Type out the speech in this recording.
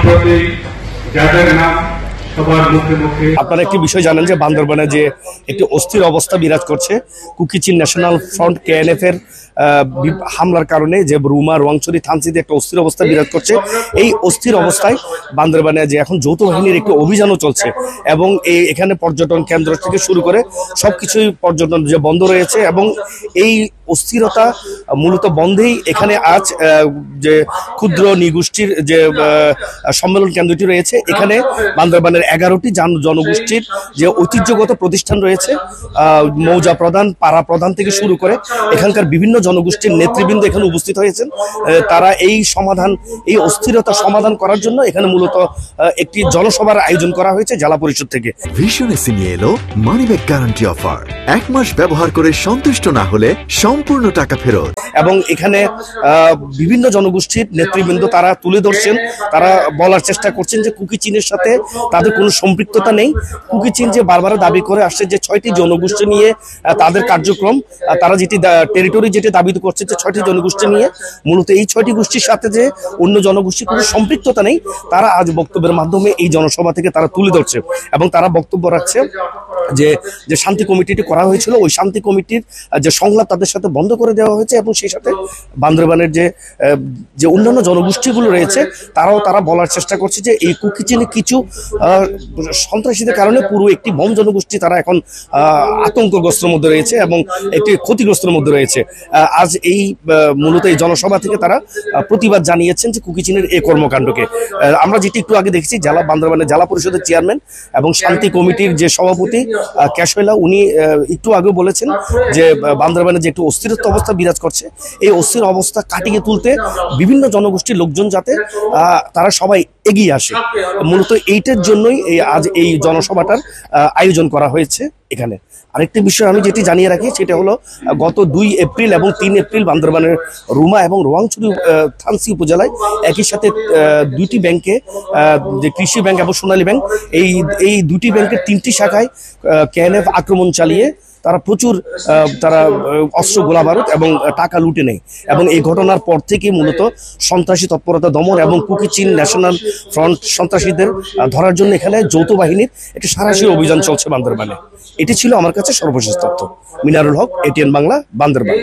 সম্প্রতি যাদের নাম সবার মুখে মুখে। আপনারা একটি বিষয় জানেন যে বান্দরবানে যে একটি অস্থির অবস্থা বিরাজ করছে কুকি-চিন ন্যাশনাল ফ্রন্ট KNF এর হামলার কারণে, যে রুমা রোয়াংছড়ি থানচিতে একটা অস্থির অবস্থা বিরাজ করছে। এই অস্থির অবস্থায় বান্দরবানে যে এখন যৌথ বাহিনীর একটি অভিযানও চলছে এবং এখানে পর্যটন কেন্দ্র থেকে শুরু করে সবকিছুই পর্যটন যে বন্ধ রয়েছে এবং এই অস্থিরতা মূলত বন্ধেই এখানে আজ যে ক্ষুদ্র নৃগোষ্ঠীর যে সম্মেলন কেন্দ্রটি রয়েছে, এখানে বান্দরবানের 11টি জনগোষ্ঠীর যে ঐতিহ্যগত প্রতিষ্ঠান রয়েছে, মৌজা প্রধান, পাড়া প্রধান থেকে শুরু করে এখানকার বিভিন্ন জনগোষ্ঠীর নেতৃবৃন্দ এখানে উপস্থিত হয়েছেন। তারা এই অস্থিরতা সমাধান করার জন্য এখানে মূলত একটি জনসভার আয়োজন করা হয়েছে জেলা পরিষদ থেকে। ভিশন এসে নিয়ে এলো মানি ব্যাক গ্যারান্টি অফার। 1 মাস ব্যবহার করে সন্তুষ্ট না হলে সম্পূর্ণ টাকা ফেরত। এবং এখানে বিভিন্ন জনগোষ্ঠীর নেতৃবৃন্দ তারা তুলে ধরছেন, তারা বলার চেষ্টা করছেন যে কুকি-চিনের সাথে তাদের কোনো সম্পৃক্ততা নেই। কুকি-চিন যে বারবার দাবি করে আসছে যে 6টি জনগোষ্ঠী নিয়ে তাদের কার্যক্রম, তারা যেটি টেরিটরি যেটি দাবি করছে যে 6টি জনগোষ্ঠী নিয়ে, মূলত এই 6টি গোষ্ঠীর সাথে যে অন্য জনগোষ্ঠীর কোনো সম্পৃক্ততা নেই, তারা আজ বক্তব্যের মাধ্যমে এই জনসভা থেকে তারা তুলে ধরছে এবং তারা বক্তব্য রাখছে যে শান্তি কমিটিটি করা হয়েছিল, ওই শান্তি কমিটির যে সংলাপ তাদের সাথে বন্ধ করে দেওয়া হয়েছে এবং সেই সাথে বান্দরবানের যে অন্যান্য জনগোষ্ঠীগুলো রয়েছে তারা বলার চেষ্টা করছে যে এই কুকি-চিনে কিছু সন্ত্রাসীদের কারণে পুরো একটি বম জনগোষ্ঠী তারা এখন আতঙ্কগ্রস্তের মধ্যে রয়েছে এবং একটি ক্ষতিগ্রস্তের মধ্যে রয়েছে। আজ মূলত এই জনসভা থেকে তারা প্রতিবাদ জানিয়েছেন যে কুকি-চিনের এই কর্মকাণ্ডকে। আমরা যেটি একটু আগে দেখেছি, বান্দরবানের জেলা পরিষদের চেয়ারম্যান এবং শান্তি কমিটির যে সভাপতি ক্যাশওয়েলা, উনি একটু আগে বলেছেন যে বান্দরবানে যে একটু অস্থিরতা অবস্থা বিরাজ করছে, এই অস্থির অবস্থা কাটিয়ে তুলতে বিভিন্ন জনগোষ্ঠীর লোকজন যাতে তারা সবাই এগিয়ে আসে, মূলত এইটার জন্যই আজ এই জনসভাটার আয়োজন করা হয়েছে এখানে। আরেকটি বিষয় আমি যেটি জানিয়ে রাখি সেটা হলো গত 2 এপ্রিল এবং 3 এপ্রিল বান্দরবানের রুমা এবং রোয়াংছড়ি থানচি উপজেলায় একই সাথে 2টি ব্যাংকে, যে কৃষি ব্যাংক এবং সোনালী ব্যাংক, এই 2টি ব্যাংকের 3টি শাখায় KNF আক্রমণ চালিয়ে তারা প্রচুর অস্ত্র, গোলাবারুদ এবং টাকা লুটে নেয় এবং এই ঘটনার পর থেকে মূলত সন্ত্রাসী তৎপরতা দমন এবং কুকি-চিন ন্যাশনাল ফ্রন্ট সন্ত্রাসীদের ধরার জন্য এখানে যৌথ বাহিনীর একটি সারাশি অভিযান চলছে বান্দরবানে। এটি ছিল আমার কাছে সর্বশেষ তথ্য। মিনারুল হক, ATN বাংলা, বান্দরবান।